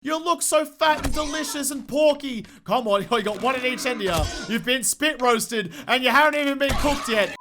You look so fat and delicious and porky. Come on, you got one at each end here. You've been spit roasted and you haven't even been cooked yet.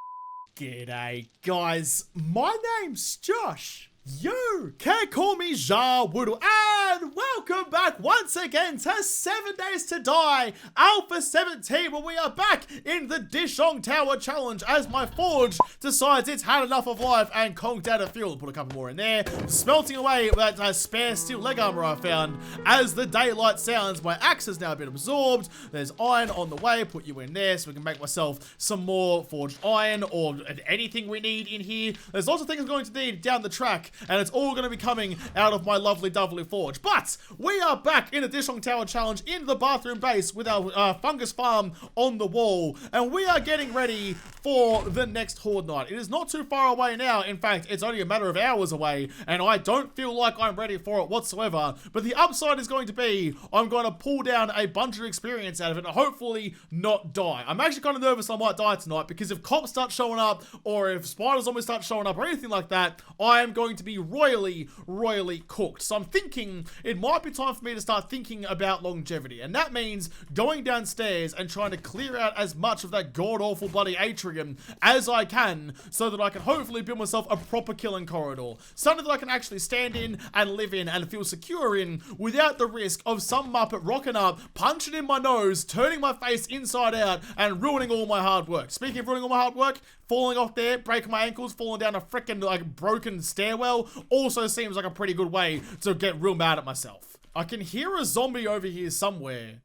G'day, guys. My name's Josh. You can call me Ja Woodle, and welcome back once again to 7 Days to Die Alpha 17, where we are back in the DISHONG Tower challenge as my forge decides it's had enough of life and conked out of fuel. Put a couple more in there, smelting away that spare steel leg armor I found. As the daylight sounds, my axe has now been absorbed. There's iron on the way, put you in there so we can make myself some more forged iron or anything we need in here. There's lots of things I'm going to need down the track, and it's all going to be coming out of my lovely dovely forge. But we are back in the DISHONG Tower challenge in the bathroom base with our fungus farm on the wall, and we are getting ready for the next horde night. It is not too far away now. In fact, it's only a matter of hours away, and I don't feel like I'm ready for it whatsoever. But the upside is going to be I'm going to pull down a bunch of experience out of it and hopefully not die. I'm actually kind of nervous I might die tonight, because if cops start showing up or if spider zombies start showing up or anything like that, I am going to be royally cooked. So I'm thinking it might be time for me to start thinking about longevity, and that means going downstairs and trying to clear out as much of that god-awful bloody atrium as I can, so that I can hopefully build myself a proper killing corridor, something that I can actually stand in and live in and feel secure in without the risk of some muppet rocking up, punching in my nose, turning my face inside out and ruining all my hard work. Speaking of ruining all my hard work, falling off there, breaking my ankles, falling down a freaking like broken stairwell also seems like a pretty good way to get real mad at myself. I can hear a zombie over here somewhere.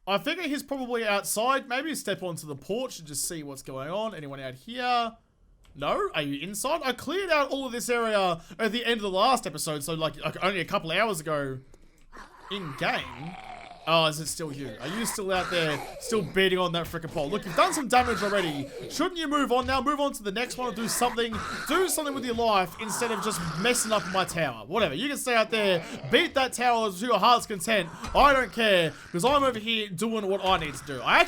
I figure he's probably outside. Maybe step onto the porch and just see what's going on. Anyone out here? No? Are you inside? I cleared out all of this area at the end of the last episode, so like only a couple hours ago in game. Oh, is it still you? Are you still out there, still beating on that frickin' pole? Look, you've done some damage already. Shouldn't you move on now? Move on to the next one and do something with your life instead of just messing up my tower. Whatever, you can stay out there, beat that tower to your heart's content. I don't care, because I'm over here doing what I need to do. I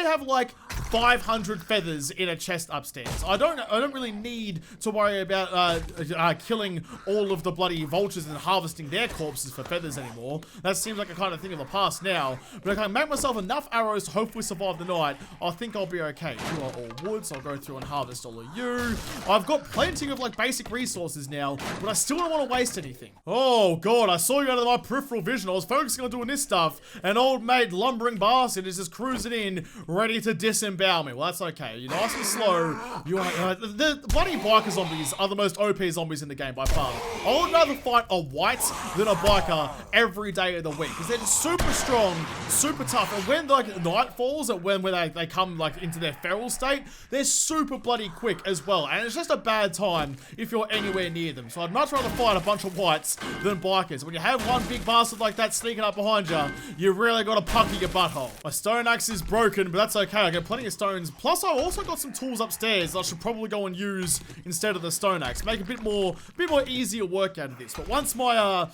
have like 500 feathers in a chest upstairs. I don't really need to worry about killing all of the bloody vultures and harvesting their corpses for feathers anymore. That seems like a kind of thing of the past now, but if I can make myself enough arrows to hopefully survive the night, I think I'll be okay. You are all wood, so I'll go through and harvest all of you. I've got plenty of like basic resources now, but I still don't want to waste anything. Oh god, I saw you out of my peripheral vision. I was focusing on doing this stuff, and old mate lumbering bastard is just cruising in, ready to disembowel me. Well, that's okay. You're nice and slow. You are the bloody biker zombies are the most OP zombies in the game by far. I would rather fight a white than a biker every day of the week, because they're just super strong, super tough, and when like night falls, and when they come like into their feral state, they're super bloody quick as well, and it's just a bad time if you're anywhere near them. So I'd much rather fight a bunch of whites than bikers. When you have one big bastard like that sneaking up behind you, you really got to pucker your butthole. My stone axe is broken, but that's okay. I got plenty of stones. Plus, I also got some tools upstairs that I should probably go and use instead of the stone axe. Make a bit more easier work out of this. But once my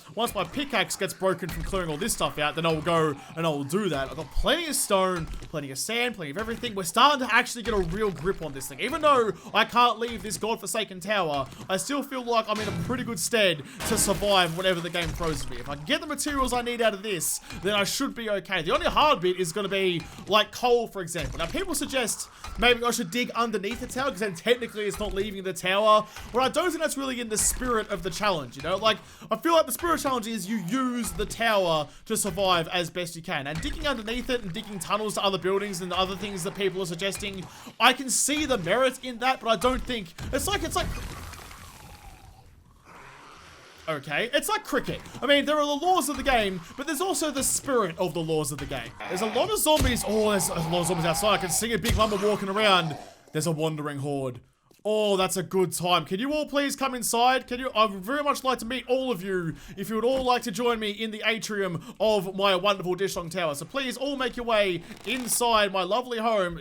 pickaxe gets broken from clearing all this stuff out, then I'll go and I'll do that. I've got plenty of stone, plenty of sand, plenty of everything. We're starting to actually get a real grip on this thing. Even though I can't leave this godforsaken tower, I still feel like I'm in a pretty good stead to survive whatever the game throws at me. If I can get the materials I need out of this, then I should be okay. The only hard bit is going to be like coal, for example. Now, people suggest maybe I should dig underneath the tower, because then technically it's not leaving the tower, but I don't think that's really in the spirit of the challenge, you know? Like, I feel like the spirit of the challenge is you use the tower to survive as best you can, and digging underneath it and digging tunnels to other buildings and other things that people are suggesting, I can see the merit in that, but I don't think it's like okay, it's like cricket. I mean, there are the laws of the game, but there's also the spirit of the laws of the game. There's a lot of zombies. Oh, there's a lot of zombies outside. I can see a big number walking around. There's a wandering horde. Oh, that's a good time. Can you all please come inside? I would very much like to meet all of you, if you would all like to join me in the atrium of my wonderful DISHONG Tower. So please all make your way inside my lovely home.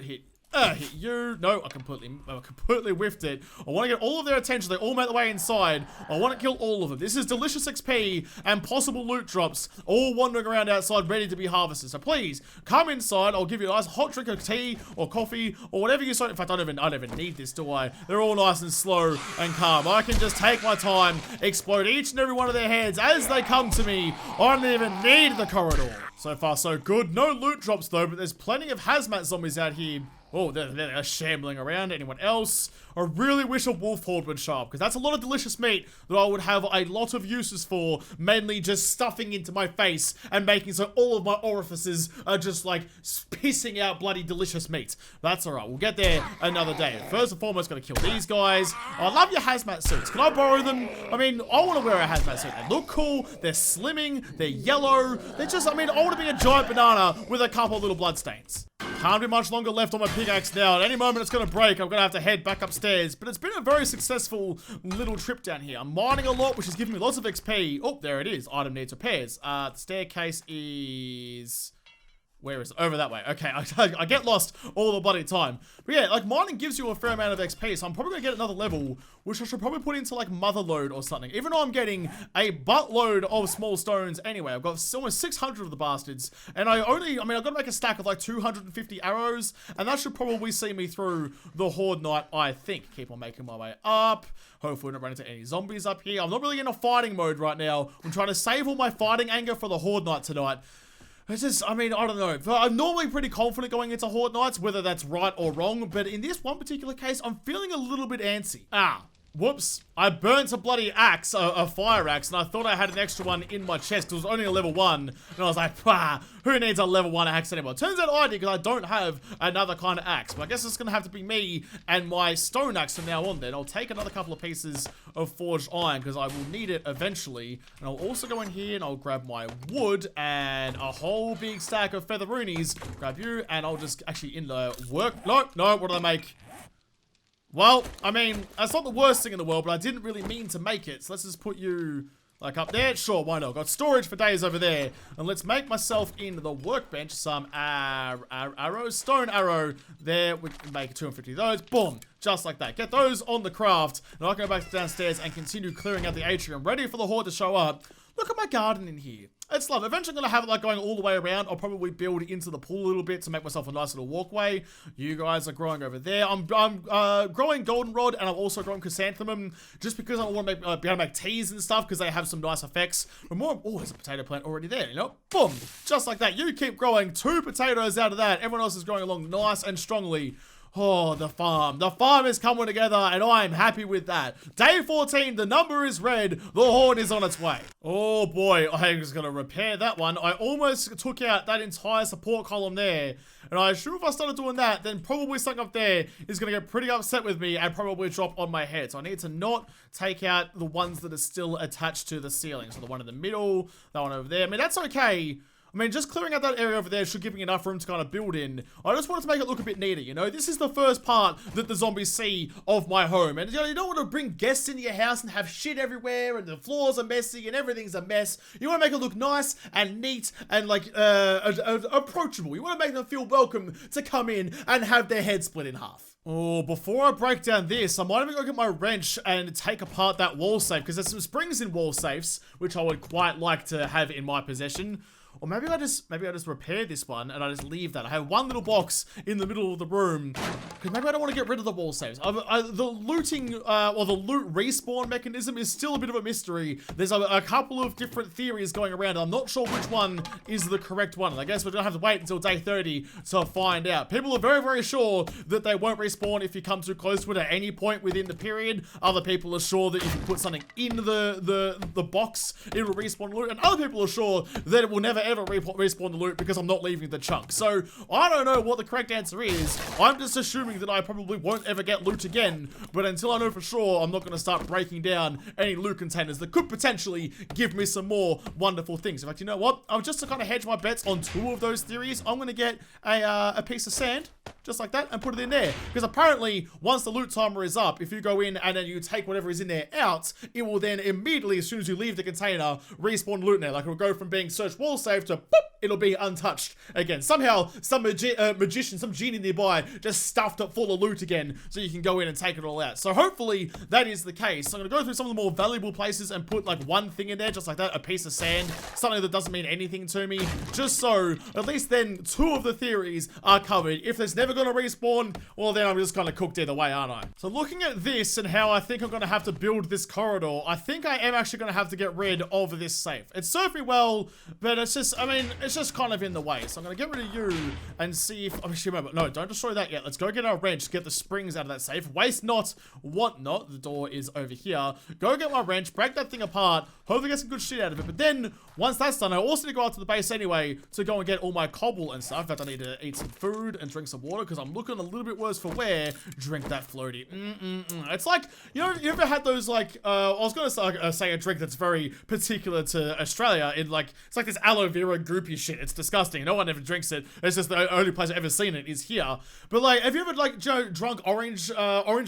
Hit you. No, I completely whiffed it. I want to get all of their attention. They all made their way inside. I want to kill all of them. This is delicious XP and possible loot drops, all wandering around outside, ready to be harvested. So please, come inside. I'll give you a nice hot drink of tea or coffee or whatever you so. In fact, I don't even need this, do I? They're all nice and slow and calm. I can just take my time, explode each and every one of their heads as they come to me. I don't even need the corridor. So far, so good. No loot drops though, but there's plenty of hazmat zombies out here. Oh, they're shambling around. Anyone else? I really wish a wolf horde would show up, because that's a lot of delicious meat that I would have a lot of uses for, mainly just stuffing into my face and making so all of my orifices are just like pissing out bloody delicious meat. That's alright, we'll get there another day. First and foremost, gotta kill these guys. I love your hazmat suits. Can I borrow them? I mean, I want to wear a hazmat suit. They look cool, they're slimming, they're yellow. They're just, I mean, I want to be a giant banana with a couple of little bloodstains. Can't be much longer left on my pickaxe now. At any moment it's going to break. I'm going to have to head back upstairs. But it's been a very successful little trip down here. I'm mining a lot, which is giving me lots of XP. Oh, there it is. Item needs repairs. The staircase is... Where is it? Over that way. Okay, I get lost all the bloody time. But yeah, like, mining gives you a fair amount of XP, so I'm probably gonna get another level, which I should probably put into, like, motherload or something. Even though I'm getting a buttload of small stones anyway. I've got almost 600 of the bastards, and I've got to make a stack of, like, 250 arrows, and that should probably see me through the Horde Night, I think. Keep on making my way up. Hopefully we don't run into any zombies up here. I'm not really in a fighting mode right now. I'm trying to save all my fighting anger for the Horde Night tonight. It's just, I mean, I don't know. I'm normally pretty confident going into Horde Nights, whether that's right or wrong, but in this one particular case, I'm feeling a little bit antsy. Whoops. I burnt a bloody axe, a fire axe, and I thought I had an extra one in my chest. It was only a level 1, and I was like, who needs a level 1 axe anymore? Turns out I did, because I don't have another kind of axe. But I guess it's going to have to be me and my stone axe from now on then. I'll take another couple of pieces of forged iron, because I will need it eventually. And I'll also go in here, and I'll grab my wood, and a whole big stack of featheroonies. Grab you, and I'll just actually in the work... No, what did I make? Well, I mean, that's not the worst thing in the world, but I didn't really mean to make it. So let's just put you, like, up there. Sure, why not? Got storage for days over there. And let's make myself in the workbench some arrows. Stone arrow. There, we can make 250 of those. Boom. Just like that. Get those on the craft. And I'll go back downstairs and continue clearing out the atrium. Ready for the Horde to show up. Look at my garden in here. It's lovely. Eventually I'm going to have it like going all the way around. I'll probably build into the pool a little bit to make myself a nice little walkway. You guys are growing over there. I'm growing goldenrod, and I'm also growing chrysanthemum just because I want to be able to make teas and stuff because they have some nice effects. But more, oh, there's a potato plant already there, you know? Boom. Just like that. You keep growing 2 potatoes out of that. Everyone else is growing along nice and strongly. Oh, the farm. The farm is coming together, and I'm happy with that. Day 14, the number is red. The Horde is on its way. Oh, boy. I'm just going to repair that one. I almost took out that entire support column there. And I assume if I started doing that, then probably something up there is going to get pretty upset with me and probably drop on my head. So I need to not take out the ones that are still attached to the ceiling. So the one in the middle, that one over there. I mean, that's okay. I mean, just clearing out that area over there should give me enough room to kind of build in. I just wanted to make it look a bit neater, you know? This is the first part that the zombies see of my home. And, you know, you don't want to bring guests into your house and have shit everywhere and the floors are messy and everything's a mess. You want to make it look nice and neat and, like, approachable. You want to make them feel welcome to come in and have their head split in half. Oh, before I break down this, I might even go get my wrench and take apart that wall safe, because there's some springs in wall safes, which I would quite like to have in my possession. Or maybe I just repair this one and I just leave that. I have one little box in the middle of the room. Because maybe I don't want to get rid of the wall saves. The looting, or the loot respawn mechanism is still a bit of a mystery. There's a couple of different theories going around. I'm not sure which one is the correct one. And I guess we're going to have to wait until day 30 to find out. People are very, very sure that they won't respawn if you come too close to it at any point within the period. Other people are sure that if you put something in the box, it will respawn loot. And other people are sure that it will never ever respawn the loot because I'm not leaving the chunk. So I don't know what the correct answer is. I'm just assuming that I probably won't ever get loot again, but until I know for sure, I'm not going to start breaking down any loot containers that could potentially give me some more wonderful things. In fact, you know what? Just to kind of hedge my bets on 2 of those theories, I'm going to get a piece of sand. just like that, and put it in there. Because apparently, once the loot timer is up, if you go in and then you take whatever is in there out, it will then immediately, as soon as you leave the container, respawn loot in there. Like, it will go from being search wall safe to, boop, it'll be untouched again. Somehow, some magician, some genie nearby just stuffed it full of loot again, so you can go in and take it all out. So hopefully, that is the case. So I'm gonna go through some of the more valuable places and put like one thing in there, just like that, a piece of sand, something that doesn't mean anything to me, just so at least then 2 of the theories are covered. If there's never gonna respawn, well then I'm just kind of cooked either way, aren't I? So looking at this and how I think I'm gonna have to build this corridor, I think I am actually gonna have to get rid of this safe. It served me well, but it's just, I mean, it's just kind of in the way. So I'm gonna get rid of you and see if, actually remember, no, don't destroy that yet. Let's go get our wrench, get the springs out of that safe. Waste not, want not. The door is over here. Go get my wrench, break that thing apart, hopefully get some good shit out of it. But then, once that's done, I also need to go out to the base anyway to go and get all my cobble and stuff. In fact, I need to eat some food and drink some water because I'm looking a little bit worse for wear. Drink that floaty. It's like, you know, you ever had those like, I was going to say a drink that's very particular to Australia. It's like this aloe vera goopy shit. It's disgusting. No one ever drinks it. It's just the only place I've ever seen it is here. But like, have you ever like, you know, drunk orange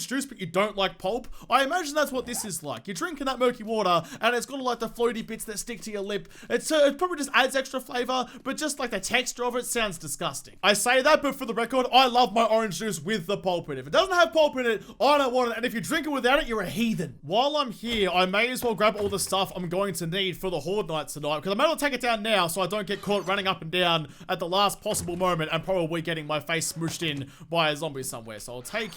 juice, but you don't like pulp? I imagine that's what this is like. You're drinking that murky water and it's got like the floaty bits that stick to your lip. It probably just adds extra flavor, but just like the texture of it sounds disgusting. I say that, but for the record, I love my orange juice with the pulp in it. If it doesn't have pulp in it, I don't want it. And if you drink it without it, you're a heathen. While I'm here, I may as well grab all the stuff I'm going to need for the horde nights tonight, because I may as well take it down now so I don't get caught running up and down at the last possible moment and probably getting my face smooshed in by a zombie somewhere. So I'll take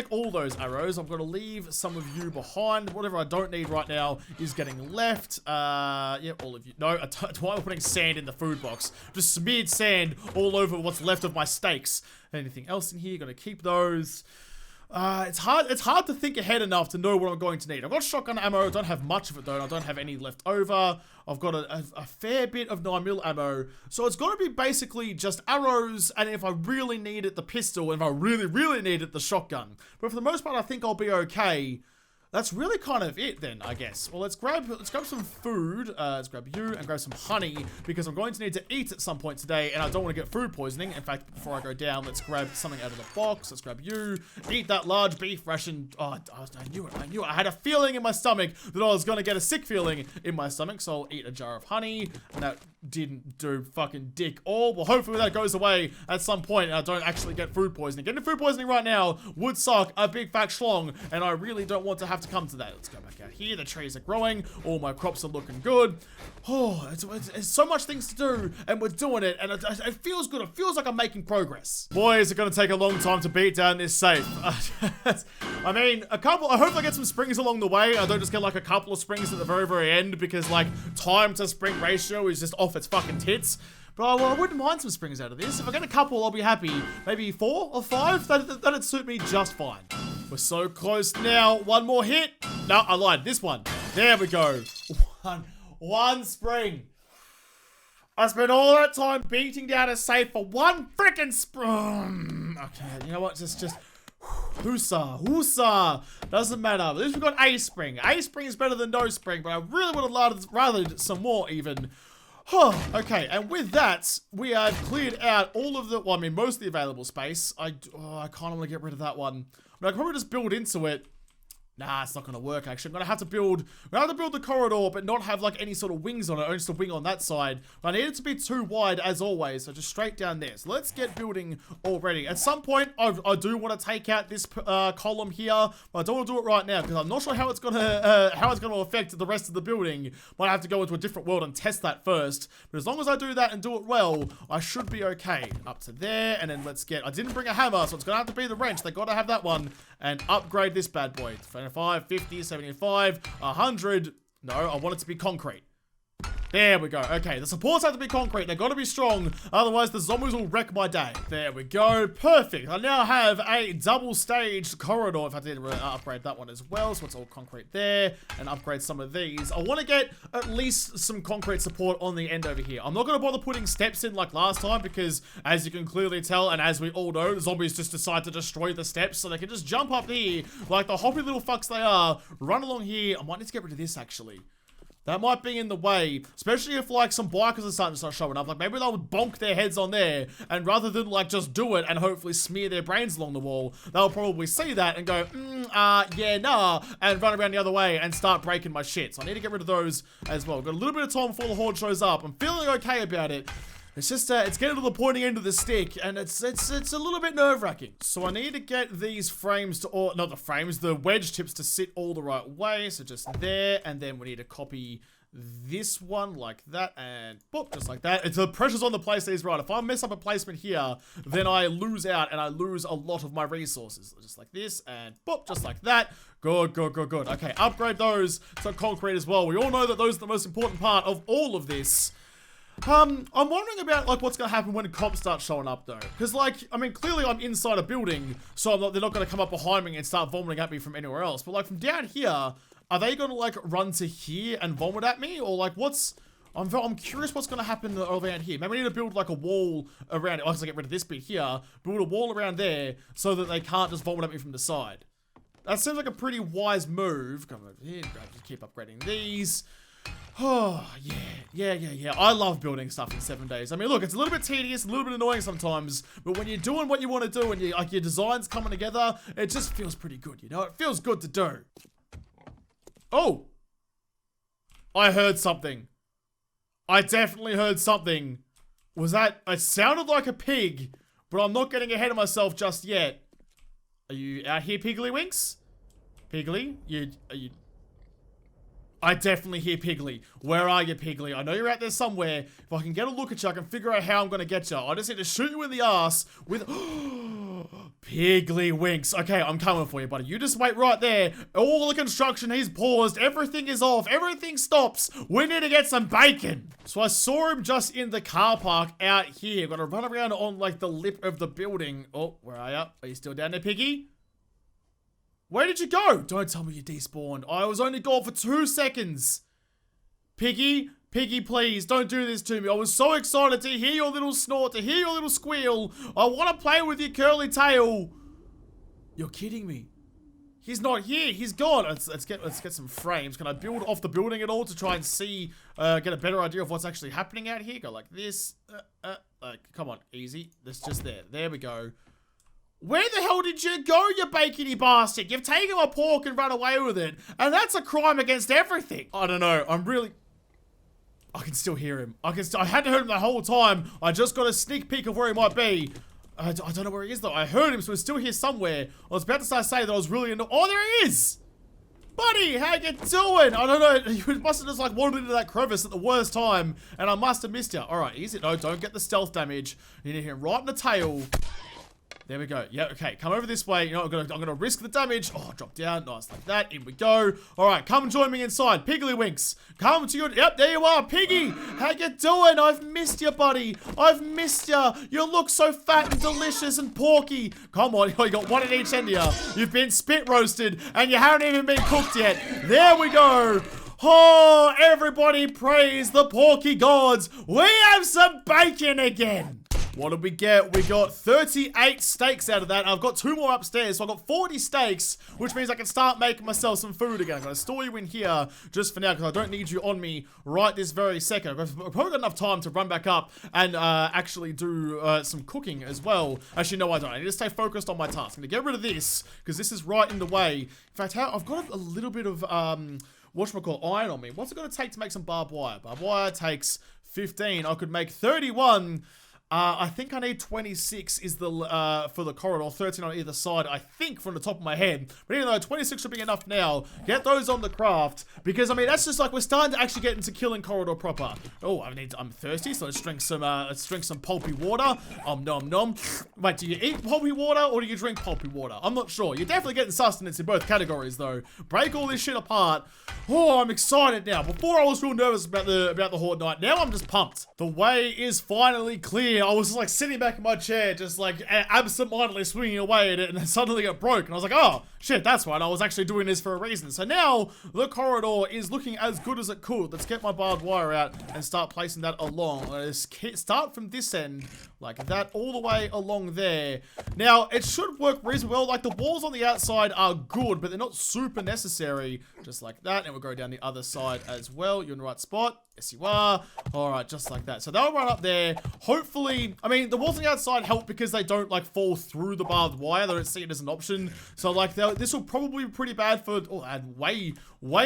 all those arrows. I'm going to leave some of you behind. Whatever I don't need right now is getting left. Yeah, all of you. No, why am I putting sand in the food box? Just smeared sand all over what's left of my steaks. Anything else in here? Going to keep those. It's hard to think ahead enough to know what I'm going to need. I've got shotgun ammo. I don't have much of it though. I don't have any left over. I've got a fair bit of 9mm ammo. So it's got to be basically just arrows, and if I really need it, the pistol, and if I really need it, the shotgun. But for the most part, I think I'll be okay. That's really kind of it then, I guess. Well, let's grab some food. Let's grab you and grab some honey, because I'm going to need to eat at some point today, and I don't want to get food poisoning. In fact, before I go down, let's grab something out of the box. Let's grab you. Eat that large beef ration. Oh, I knew it. I had a feeling in my stomach that I was going to get a sick feeling in my stomach, so I'll eat a jar of honey, and that didn't do fucking dick all. Well, hopefully that goes away at some point and I don't actually get food poisoning. Getting food poisoning right now would suck a big fat schlong, and I really don't want to have to come to that. Let's go back out here. The trees are growing. All my crops are looking good. Oh, it's so much things to do, and we're doing it, and it feels good. It feels like I'm making progress. Boy, is it going to take a long time to beat down this safe. I mean, I hope I get some springs along the way. I don't just get like a couple of springs at the very, very end, because like time to spring ratio is just off its fucking tits. But I wouldn't mind some springs out of this. If I get a couple, I'll be happy. Maybe 4 or 5? That'd suit me just fine. We're so close now. One more hit. No, I lied. This one. There we go. One spring. I spent all that time beating down a safe for one freaking spring. Okay, you know what? Just Hussa. Doesn't matter. At least we got a spring. A spring is better than no spring, but I really would have rather some more even. Okay, and with that, we have cleared out all of the, well, I mean, most of the available space. I kind of want to get rid of that one. But I can probably just build into it. Nah, it's not going to work, actually. I'm going to have to build the corridor, but not have, like, any sort of wings on it, only just a wing on that side. But I need it to be too wide, as always, so just straight down there. So let's get building already. At some point, I do want to take out this column here, but I don't want to do it right now, because I'm not sure how it's going to affect the rest of the building. Might have to go into a different world and test that first. But as long as I do that and do it well, I should be okay. Up to there, and then let's get, I didn't bring a hammer, so it's going to have to be the wrench. They got to have that one, and upgrade this bad boy. 25, 50, 75, 100. No, I want it to be concrete. There we go. Okay, the supports have to be concrete. They've got to be strong. Otherwise, the zombies will wreck my day. There we go. Perfect. I now have a double-staged corridor. If I did upgrade that one as well. So it's all concrete there. And upgrade some of these. I want to get at least some concrete support on the end over here. I'm not going to bother putting steps in like last time, because as you can clearly tell, and as we all know, the zombies just decide to destroy the steps. So they can just jump up here like the hoppy little fucks they are. Run along here. I might need to get rid of this, actually. That might be in the way, especially if like some bikers are starting to start showing up. Like maybe they'll bonk their heads on there, and rather than like just do it and hopefully smear their brains along the wall, they'll probably see that and go, yeah, nah, and run around the other way and start breaking my shit. So I need to get rid of those as well. Got a little bit of time before the horde shows up. I'm feeling okay about it. It's just, it's getting to the pointy end of the stick, and it's a little bit nerve-wracking. So I need to get these frames to, or not the frames, the wedge tips to sit all the right way. So just there, and then we need to copy this one like that, and boop, just like that. It's the pressure's on the place that is right. If I mess up a placement here, then I lose out, and I lose a lot of my resources. Just like this, and boop, just like that. Good, good, good, good. Okay, upgrade those to concrete as well. We all know that those are the most important part of all of this. I'm wondering about, like, what's gonna happen when cops start showing up, though. Because, like, I mean, clearly I'm inside a building, so they're not gonna come up behind me and start vomiting at me from anywhere else. But, like, from down here, are they gonna, like, run to here and vomit at me? Or, like, what's... I'm curious what's gonna happen around here. Maybe we need to build, like, a wall around it. I'll just get rid of this bit here. Build a wall around there so that they can't just vomit at me from the side. That seems like a pretty wise move. Come over here, just keep upgrading these. Oh, yeah. I love building stuff in 7 days. I mean, look, it's a little bit tedious, a little bit annoying sometimes, but when you're doing what you want to do and you, like, your design's coming together, it just feels pretty good, you know? It feels good to do. Oh! I heard something. I definitely heard something. Was that... It sounded like a pig, but I'm not getting ahead of myself just yet. Are you out here, Piggly Winks? Piggly? Are you... I definitely hear Piggly. Where are you, Piggly? I know you're out there somewhere. If I can get a look at you, I can figure out how I'm gonna get you. I just need to shoot you in the ass with... Piggly Winks. Okay, I'm coming for you, buddy. You just wait right there. All the construction, he's paused. Everything is off. Everything stops. We need to get some bacon. So I saw him just in the car park out here. Gotta run around on, like, the lip of the building. Oh, where are you? Are you still down there, Piggy? Where did you go? Don't tell me you despawned. I was only gone for 2 seconds. Piggy, please, don't do this to me. I was so excited to hear your little snort, to hear your little squeal. I want to play with your curly tail. You're kidding me. He's not here. He's gone. Let's get some frames. Can I build off the building at all to try and see, get a better idea of what's actually happening out here? Go like this. Come on, easy. That's just there. There we go. Where the hell did you go, you bacony bastard? You've taken my pork and run away with it. And that's a crime against everything. I don't know. I can still hear him. I had to hear him the whole time. I just got a sneak peek of where he might be. I don't know where he is, though. I heard him, so he's still here somewhere. I was about to start saying that I was really annoyed. Oh, there he is! Buddy, how you doing? I don't know. You must have just, like, wandered into that crevice at the worst time. And I must have missed you. Alright, easy. No, don't get the stealth damage. You need to hit him right in the tail. There we go. Yeah, okay. Come over this way. You know, I'm gonna risk the damage. Oh, drop down. Nice, like that. In we go. All right, come and join me inside. Piggly Winks. Come to your... Yep, there you are. Piggy, how you doing? I've missed you, buddy. I've missed you. You look so fat and delicious and porky. Come on. You got one at each end here. You've been spit roasted, and you haven't even been cooked yet. There we go. Oh, everybody praise the porky gods. We have some bacon again. What did we get? We got 38 steaks out of that. I've got 2 more upstairs, so I've got 40 steaks, which means I can start making myself some food again. I'm going to store you in here just for now, because I don't need you on me right this very second. I've probably got enough time to run back up and actually do some cooking as well. Actually, no, I don't. I need to stay focused on my task. I'm going to get rid of this, because this is right in the way. In fact, I've got a little bit of... whatchamacallit, iron on me. What's it going to take to make some barbed wire? Barbed wire takes 15. I could make 31. I think I need 26 is the, for the corridor, 13 on either side, I think, from the top of my head. But even though 26 should be enough now, get those on the craft, because, I mean, that's just like, we're starting to actually get into killing corridor proper. Oh, I'm thirsty, so let's drink some pulpy water. Nom nom. Wait, do you eat pulpy water, or do you drink pulpy water? I'm not sure. You're definitely getting sustenance in both categories, though. Break all this shit apart. Oh, I'm excited now. Before I was real nervous about the Horde Night. Now I'm just pumped. The way is finally clear. idea. I was just like sitting back in my chair, just like absentmindedly swinging away at it, and then suddenly it broke. And I was like, oh, shit, that's right. I was actually doing this for a reason. So now the corridor is looking as good as it could. Let's get my barbed wire out and start placing that along. Let's start from this end, like that, all the way along there. Now, it should work reasonably well. Like, the walls on the outside are good, but they're not super necessary. Just like that. And we'll go down the other side as well. You're in the right spot. Yes, you are. All right, just like that. So they'll run up there. Hopefully, I mean, the walls on the outside help because they don't, like, fall through the barbed wire. They don't see it as an option. So, like, this will probably be pretty bad for... Oh, I had way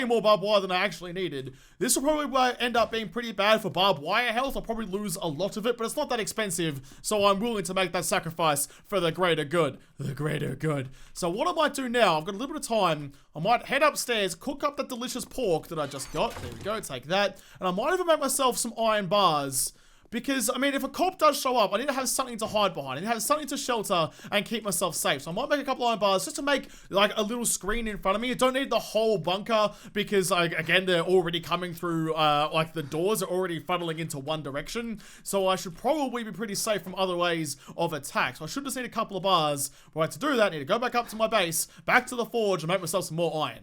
more barbed wire than I actually needed. This will probably end up being pretty bad for barbed wire health. I'll probably lose a lot of it, but it's not that expensive. So I'm willing to make that sacrifice for the greater good. The greater good. So what I might do now, I've got a little bit of time. I might head upstairs, cook up that delicious pork that I just got. There we go, take that. And I might even make myself some iron bars. Because, I mean, if a cop does show up, I need to have something to hide behind. I need to have something to shelter and keep myself safe. So I might make a couple iron bars just to make, like, a little screen in front of me. I don't need the whole bunker because, like, again, they're already coming through, like, the doors are already funneling into one direction. So I should probably be pretty safe from other ways of attack. So I should just need a couple of bars. But to do that, I need to go back up to my base, back to the forge, and make myself some more iron.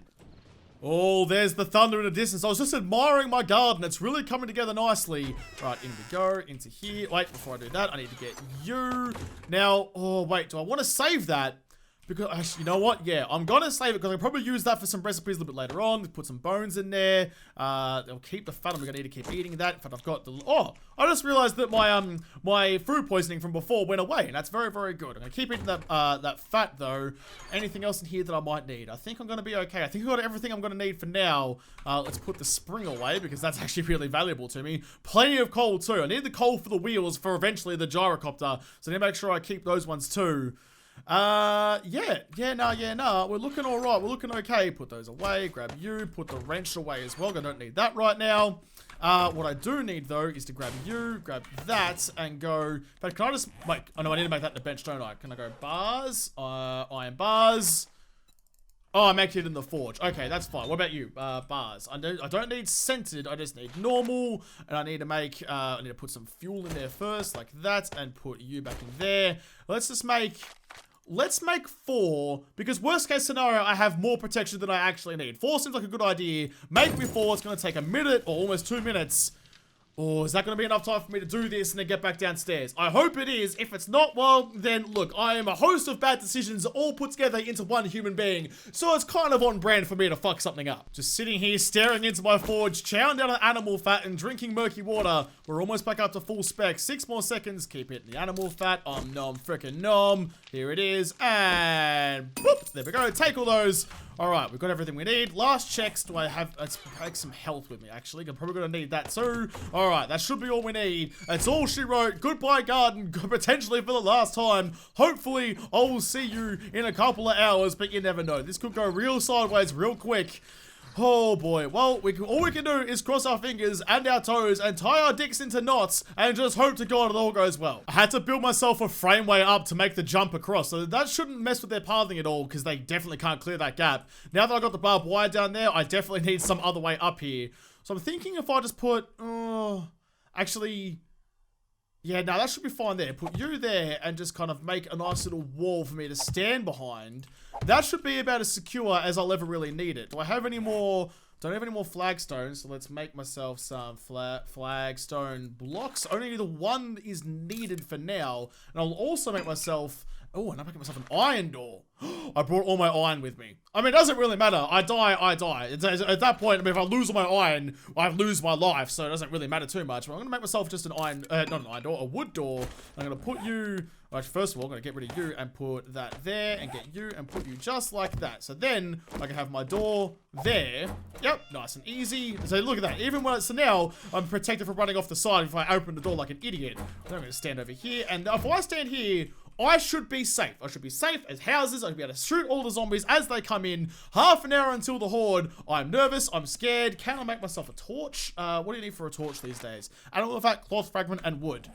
Oh, there's the thunder in the distance. I was just admiring my garden. It's really coming together nicely. Right, in we go, into here. Wait, before I do that, I need to get you. Now, oh, wait, do I want to save that? Because, actually, you know what? Yeah, I'm going to save it because I'll probably use that for some recipes a little bit later on. Put some bones in there. They'll keep the fat. I'm going to need to keep eating that. In fact, I've got the... Oh, I just realized that my food poisoning from before went away. And that's very, very good. I'm going to keep eating that fat, though. Anything else in here that I might need? I think I'm going to be okay. I think I've got everything I'm going to need for now. Let's put the spring away because that's actually really valuable to me. Plenty of coal, too. I need the coal for the wheels for eventually the gyrocopter. So I need to make sure I keep those ones, too. Yeah, we're looking all right. We're looking okay. Put those away, grab you, put the wrench away as well. I don't need that right now. What I do need, though, is to grab you, grab that, and go... But can I just... Wait, oh no, I need to make that in the bench, don't I? Can I go bars? Iron bars. Oh, I'm actually in the forge. Okay, that's fine. What about you? Bars. I don't need centered. I just need normal. And I need to make... I need to put some fuel in there first, like that, and put you back in there. Let's just make... Let's make 4, because worst case scenario, I have more protection than I actually need. 4 seems like a good idea. Make me 4. It's going to take a minute or almost 2 minutes. Oh, is that going to be enough time for me to do this and then get back downstairs? I hope it is. If it's not, well, then look, I am a host of bad decisions all put together into one human being. So it's kind of on brand for me to fuck something up. Just sitting here staring into my forge, chowing down on animal fat and drinking murky water. We're almost back up to full spec. 6 more seconds. Keep hitting the animal fat. Nom, frickin' nom. Here it is. And boop, there we go. Take all those. All right, we've got everything we need. Last checks. Do I have... Let's take some health with me, actually. I'm probably going to need that too. All right, that should be all we need. That's all she wrote. Goodbye, garden. Potentially for the last time. Hopefully, I will see you in a couple of hours, but you never know. This could go real sideways real quick. Oh boy, well, all we can do is cross our fingers and our toes and tie our dicks into knots and just hope to God it all goes well. I had to build myself a frameway up to make the jump across, so that shouldn't mess with their pathing at all because they definitely can't clear that gap. Now that I got the barbed wire down there, I definitely need some other way up here. So I'm thinking if I just put, actually... Yeah, no, that should be fine there. Put you there and just kind of make a nice little wall for me to stand behind. That should be about as secure as I'll ever really need it. Do I have any more... Don't have any more flagstones, so let's make myself some flagstone blocks. Only the one is needed for now. And I'll also make myself... Oh, and I'm making myself an iron door. I brought all my iron with me. I mean, it doesn't really matter. I die, I die. At that point, I mean, if I lose all my iron, I lose my life, so it doesn't really matter too much. But I'm going to make myself just an iron, not an iron door, a wood door. I'm going to put you, first of all, I'm going to get rid of you and put that there and get you and put you just like that. So then I can have my door there. Yep, nice and easy. So look at that. Even when so now I'm protected from running off the side if I open the door like an idiot. Then I'm going to stand over here. And if I stand here, I should be safe. I should be safe as houses. I should be able to shoot all the zombies as they come in. Half an hour until the horde. I'm nervous. I'm scared. Can I make myself a torch? What do you need for a torch these days? Animal fat, cloth fragment, and wood.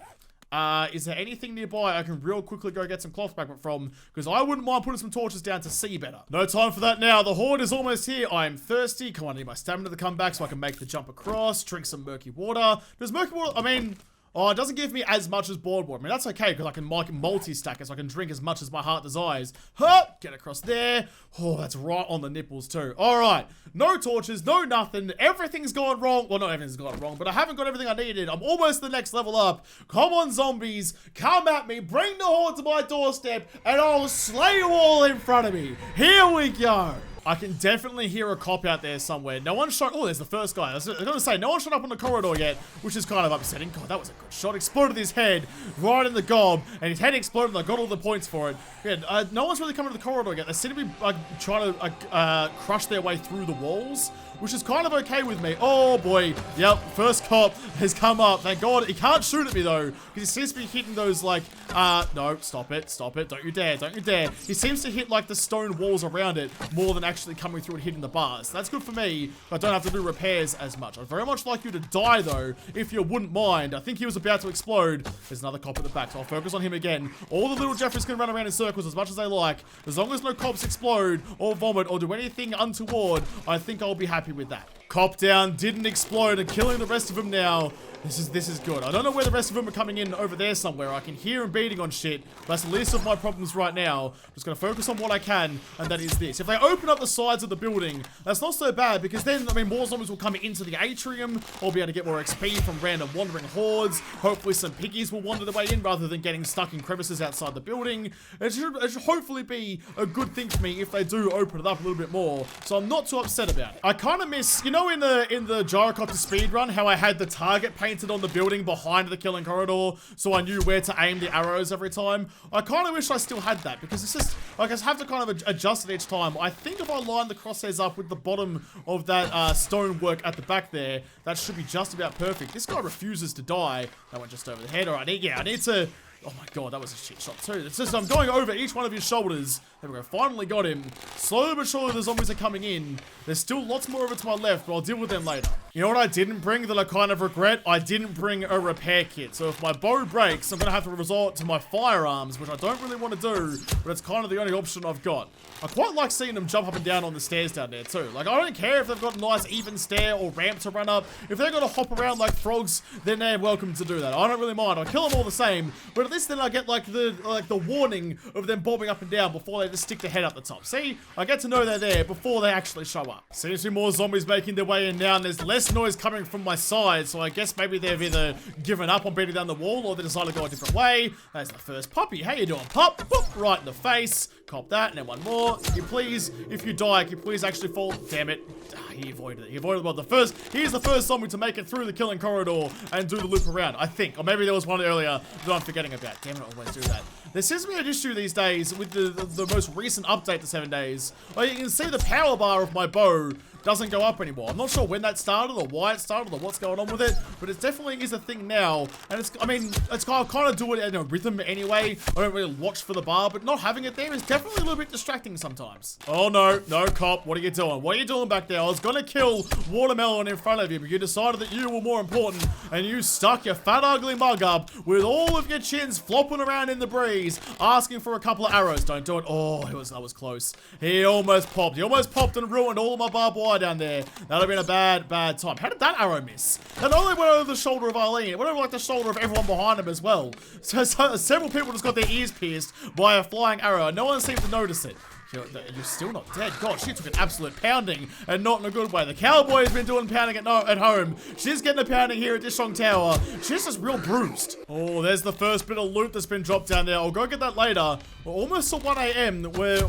Is there anything nearby I can real quickly go get some cloth fragment from? Because I wouldn't mind putting some torches down to see better. No time for that now. The horde is almost here. I am thirsty. Come on, I need my stamina to come back so I can make the jump across. Drink some murky water. Does murky water... I mean... Oh, it doesn't give me as much as board water. I mean, that's okay, because I can multi-stack it, so I can drink as much as my heart desires. Huh! Get across there. Oh, that's right on the nipples, too. Alright. No torches, no nothing. Everything's gone wrong. Well, not everything's gone wrong, but I haven't got everything I needed. I'm almost the next level up. Come on, zombies. Come at me. Bring the horde to my doorstep, and I'll slay you all in front of me. Here we go. I can definitely hear a cop out there somewhere. No one shot. Oh, there's the first guy. I was going to say, no one shot up on the corridor yet, which is kind of upsetting. God, that was a good shot. Exploded his head right in the gob, and his head exploded, and I got all the points for it. Yeah, no one's really coming to the corridor yet. They seem to be trying to crush their way through the walls, which is kind of okay with me. Oh, boy. Yep, first cop has come up. Thank God. He can't shoot at me, though, because he seems to be hitting those, like, no, stop it. Stop it. Don't you dare. Don't you dare. He seems to hit, like, the stone walls around it more than actually coming through and hitting the bars. That's good for me, but I don't have to do repairs as much. I'd very much like you to die, though, if you wouldn't mind. I think he was about to explode. There's another cop at the back, so I'll focus on him again. All the little Jeffries can run around in circles as much as they like. As long as no cops explode or vomit or do anything untoward, I think I'll be happy with that. Cop down, didn't explode, and killing the rest of them now. This is good. I don't know where the rest of them are coming in over there somewhere. I can hear them beating on shit. That's the least of my problems right now. Just gonna focus on what I can, and that is this. If they open up the sides of the building, that's not so bad, because then, I mean, more zombies will come into the atrium. I'll be able to get more XP from random wandering hordes. Hopefully some piggies will wander their way in rather than getting stuck in crevices outside the building. It should hopefully be a good thing for me if they do open it up a little bit more. So I'm not too upset about it. I kind of miss, you know, in the gyrocopter speedrun, how I had the target painted on the building behind the killing corridor, so I knew where to aim the arrows every time. I kind of wish I still had that, because it's just, like, I have to kind of adjust it each time. I think if I line the crosshairs up with the bottom of that stonework at the back there, that should be just about perfect. This guy refuses to die. That went just over the head. All right, I need to... Oh my God, that was a shit shot too. It's just, I'm going over each one of his shoulders. There we go, finally got him. Slowly but surely the zombies are coming in. There's still lots more of it to my left, but I'll deal with them later. You know what I didn't bring that I kind of regret? I didn't bring a repair kit. So if my bow breaks, I'm gonna have to resort to my firearms, which I don't really want to do, but it's kind of the only option I've got. I quite like seeing them jump up and down on the stairs down there too. Like, I don't care if they've got a nice even stair or ramp to run up. If they're gonna hop around like frogs, then they're welcome to do that. I don't really mind. I'll kill them all the same, but at least then I get like the warning of them bobbing up and down before they just stick their head up the top. See, I get to know they're there before they actually show up. Seems to be more zombies making their way in now, and there's less noise coming from my side, so I guess maybe they've either given up on beating down the wall or they decided to go a different way. There's the first puppy. How you doing, pup? Boop, right in the face. Cop that, and then one more. Can you please, if you die, can you please actually fall? Damn it. He avoided it. He avoided it. He's the first zombie to make it through the killing corridor and do the loop around, I think. Or maybe there was one earlier that I'm forgetting about. Damn it, I always do that. There seems to be an issue these days with the most recent update to 7 days. Like, you can see the power bar of my bow doesn't go up anymore. I'm not sure when that started or why it started or what's going on with it, but it definitely is a thing now. And it's, I mean, it's kind of do it in a rhythm anyway. I don't really watch for the bar, but not having it there is definitely a little bit distracting sometimes. Oh no, no cop, what are you doing? What are you doing back there? I was gonna kill Watermelon in front of you, but you decided that you were more important, and you stuck your fat ugly mug up with all of your chins flopping around in the breeze, asking for a couple of arrows. Don't do it. Oh, that was close. He almost popped. He almost popped and ruined all of my barbed wire down there. That'd have been a bad time. How did that arrow miss? That only went over the shoulder of Arlene. It went over like the shoulder of everyone behind him as well. So several people just got their ears pierced by a flying arrow. No one seemed to notice it. You're still not dead. God, she took an absolute pounding, and not in a good way. The cowboy has been doing pounding at home. She's getting a pounding here at DISHONG Tower. She's just real bruised. Oh, there's the first bit of loot that's been dropped down there. I'll go get that later. We're almost at 1 AM. We're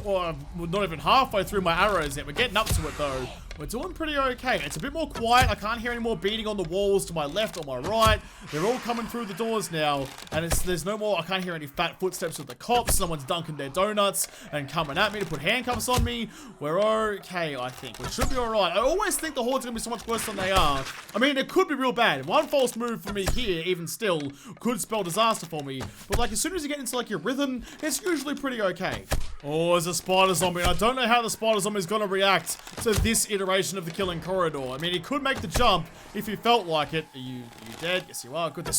not even halfway through my arrows yet. We're getting up to it, though. We're doing pretty okay. It's a bit more quiet. I can't hear any more beating on the walls to my left or my right. They're all coming through the doors now. And there's no more, I can't hear any fat footsteps of the cops. Someone's dunking their donuts and coming at me to put handcuffs on me. We're okay, I think. We should be alright. I always think the horde's gonna be so much worse than they are. I mean, it could be real bad. One false move for me here, even still, could spell disaster for me. But like, as soon as you get into like your rhythm, it's usually pretty okay. Oh, there's a spider zombie. I don't know how the spider zombie is gonna react to this iteration duration of the killing corridor. I mean, he could make the jump if he felt like it. Are you dead? Yes, you are. Good. There's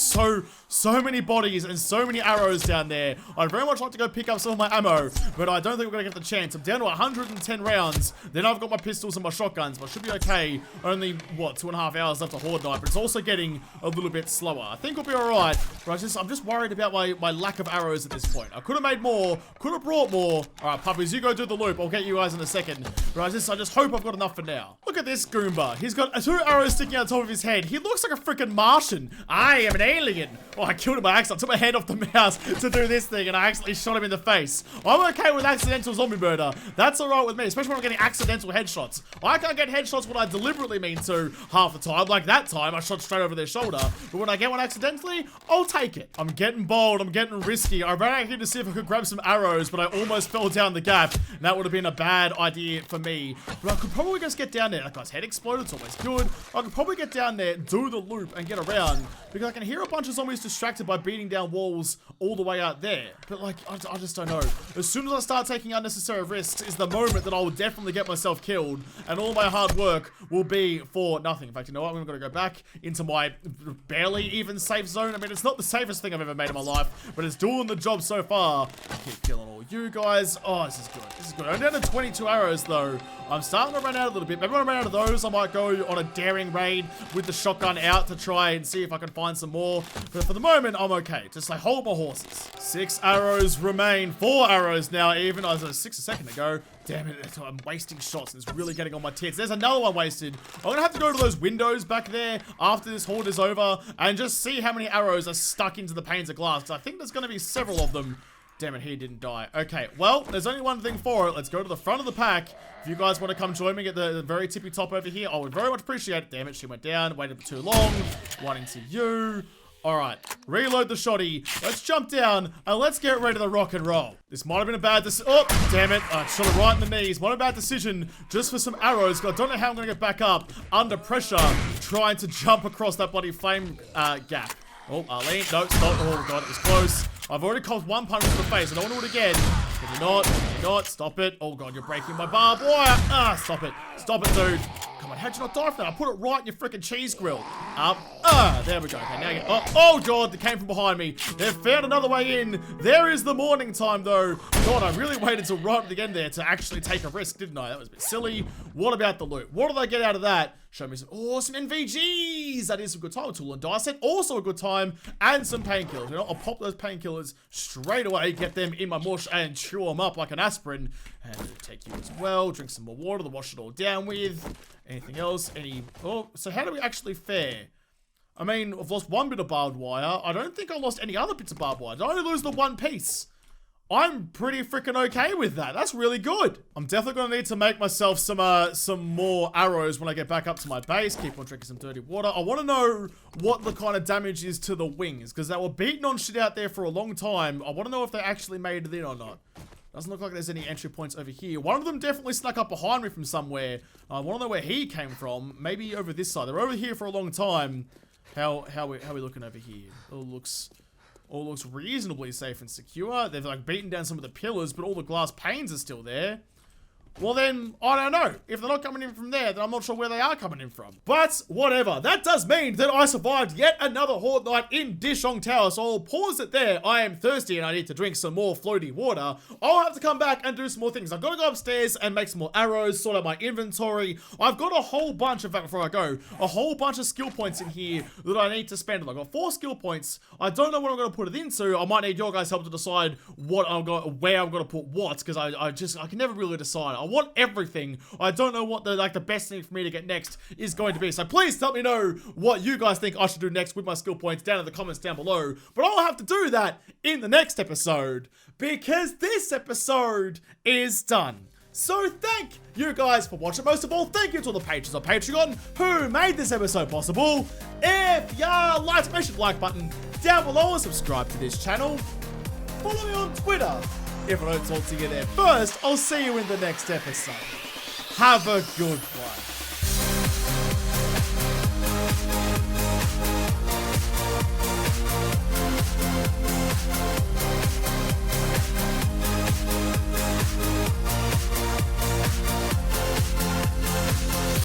so many bodies and so many arrows down there. I'd very much like to go pick up some of my ammo, but I don't think we're going to get the chance. I'm down to 110 rounds. Then I've got my pistols and my shotguns, but I should be okay. Only, what, 2.5 hours left of Horde Night, but it's also getting a little bit slower. I think we'll be alright, but I'm just worried about my lack of arrows at this point. I could have made more, could have brought more. Alright, puppies, you go do the loop. I'll get you guys in a second. But I just hope I've got enough for now. Look at this Goomba. He's got 2 arrows sticking out the top of his head. He looks like a freaking Martian. I am an alien. Oh, I killed him by accident. I took my hand off the mouse to do this thing, and I accidentally shot him in the face. I'm okay with accidental zombie murder. That's alright with me, especially when I'm getting accidental headshots. I can't get headshots when I deliberately mean to half the time. Like that time, I shot straight over their shoulder. But when I get one accidentally, I'll take it. I'm getting bold. I'm getting risky. I ran out here to see if I could grab some arrows, but I almost fell down the gap. And that would have been a bad idea for me. But I could probably just get down there. That guy's head exploded. It's always good. I could probably get down there, do the loop, and get around. Because I can hear a bunch of zombies distracted by beating down walls all the way out there. But like, I just don't know. As soon as I start taking unnecessary risks is the moment that I will definitely get myself killed. And all my hard work will be for nothing. In fact, you know what? I'm going to go back into my barely even safe zone. I mean, it's not the safest thing I've ever made in my life, but it's doing the job so far. I keep killing all you guys. Oh, this is good. This is good. I'm down to 22 arrows, though. I'm starting to run out a little bit. Maybe when I run out of those, I might go on a daring raid with the shotgun out to try and see if I can find some more. But for the moment, I'm okay. Just like hold my horses. 6 arrows remain. 4 arrows now, even. I was 6 a second ago. Damn it, I'm wasting shots and it's really getting on my tits. There's another one wasted. I'm gonna have to go to those windows back there after this horde is over and just see how many arrows are stuck into the panes of glass. I think there's gonna be several of them. Damn it, he didn't die. Okay, well, there's only one thing for it. Let's go to the front of the pack. If you guys want to come join me at the very tippy top over here, I would very much appreciate it. Damn it, she went down, waited for too long. One into you. Alright, reload the shotty. Let's jump down and let's get ready to rock and roll. This might have been a bad decision. Oh, damn it. I shot it right in the knees. Might have been a bad decision just for some arrows. I don't know how I'm going to get back up under pressure trying to jump across that bloody flame gap. Oh, Arlene. No, stop. Oh, God, it was close. I've already copped 1 punch to the face. I don't want to do it again. Can you not? Can you not? Stop it. Oh, God, you're breaking my barbed wire. Ah, stop it. Stop it, dude. Come on, how'd you not die from that? I put it right in your freaking cheese grill. There we go. Okay, now you oh, God, they came from behind me. They've found another way in. There is the morning time, though. God, I really waited till right at the end there to actually take a risk, didn't I? That was a bit silly. What about the loot? What did I get out of that? Show me some awesome NVGs. That is a good time. A tool and die set, also a good time. And some painkillers. You know, I'll pop those painkillers straight away, get them in my mush and chew them up like an aspirin. And take you as well. Drink some more water to wash it all down with. Anything else? Oh, so how do we actually fare? I mean, I've lost 1 bit of barbed wire. I don't think I lost any other bits of barbed wire. Did I only lose the 1 piece? I'm pretty freaking okay with that. That's really good. I'm definitely going to need to make myself some more arrows when I get back up to my base. Keep on drinking some dirty water. I want to know what the kind of damage is to the wings, because they were beating on shit out there for a long time. I want to know if they actually made it in or not. Doesn't look like there's any entry points over here. One of them definitely snuck up behind me from somewhere. I want to know where he came from. Maybe over this side. They're over here for a long time. How are we looking over here? All looks reasonably safe and secure. They've like beaten down some of the pillars, but all the glass panes are still there. Well then, I don't know. If they're not coming in from there, then I'm not sure where they are coming in from. But, whatever. That does mean that I survived yet another horde night in DISHONG TOWER, so I'll pause it there. I am thirsty and I need to drink some more floaty water. I'll have to come back and do some more things. I've got to go upstairs and make some more arrows, sort out my inventory. I've got a whole bunch, in fact, before I go, a whole bunch of skill points in here that I need to spend. I've got 4 skill points. I don't know what I'm going to put it into. I might need your guys' help to decide where I'm going to put what, because I can never really decide. I want everything. I don't know what the best thing for me to get next is going to be. So please let me know what you guys think I should do next with my skill points down in the comments down below. But I'll have to do that in the next episode, because this episode is done. So thank you guys for watching. Most of all, thank you to all the patrons on Patreon who made this episode possible. If you liked, smash the like button down below and subscribe to this channel. Follow me on Twitter. If I don't talk to you there first, I'll see you in the next episode. Have a good one.